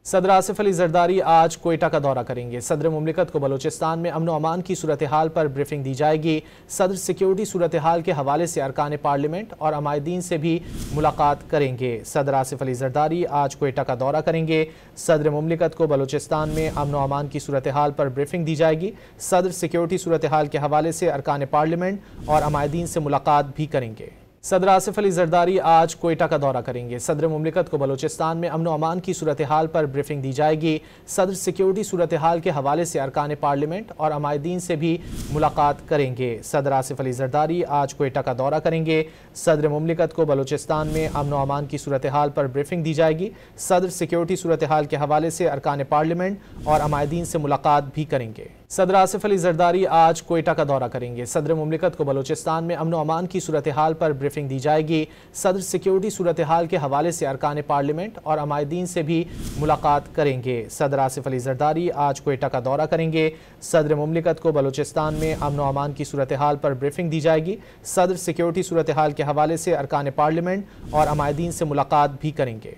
सदर आसिफ अली जरदारी आज कोयटा का दौरा करेंगे। सदर मुमलिकत को बलूचिस्तान में अमन व अमान की सूरत हाल पर ब्रीफिंग दी जाएगी। सदर सिक्योरिटी सूरत हाल के हवाले से अरकान पार्लियामेंट और अमायदीन से भी मुलाकात करेंगे। सदर आसिफ अली जरदारी आज कोयटा का दौरा करेंगे। सदर मुमलिकत को बलूचिस्तान में अमन व अमान की सूरत हाल पर ब्रीफिंग दी जाएगी। सदर सिक्योरिटी सूरत हाल के हवाले से अरकान पार्लियामेंट और अमायदीन से मुलाकात भी करेंगे। सदर आसिफ अली जरदारी आज कोयटा का दौरा करेंगे। सदर मुमलिकत को बलूचिस्तान में अमन व अमान की सूरत हाल पर ब्रीफिंग दी जाएगी। सदर सिक्योरिटी सूरत हाल के हवाले से अरकान पार्लियामेंट और अमायदीन से भी मुलाकात करेंगे। सदर आसिफ अली जरदारी आज कोयटा का दौरा करेंगे। सदर मुमलिकत को बलूचिस्तान में अमन व अमान की सूरत हाल पर ब्रीफिंग दी जाएगी। सदर सिक्योरिटी सूरत हाल के हवाले से अरकान पार्लियामेंट और अमायदीन से मुलाकात भी करेंगे। सदर आसिफ अली जरदारी आज कोयटा का दौरा करेंगे। सदर मुमलिकत को बलूचिस्तान में अमन व अमान की सूरत हाल पर ब्रीफिंग दी जाएगी। सदर सिक्योरिटी सूरत हाल के हवाले से अरकान पार्लियामेंट और अमायदीन से भी मुलाकात करेंगे। सदर आसिफ अली जरदारी आज कोयटा का दौरा करेंगे। सदर मुमलिकत को बलूचिस्तान में अमन व अमान की सूरत हाल पर ब्रीफिंग दी जाएगी। सदर सिक्योरिटी सूरत हाल के हवाले से अरकान पार्लियामेंट और अमायदीन से मुलाकात भी करेंगे।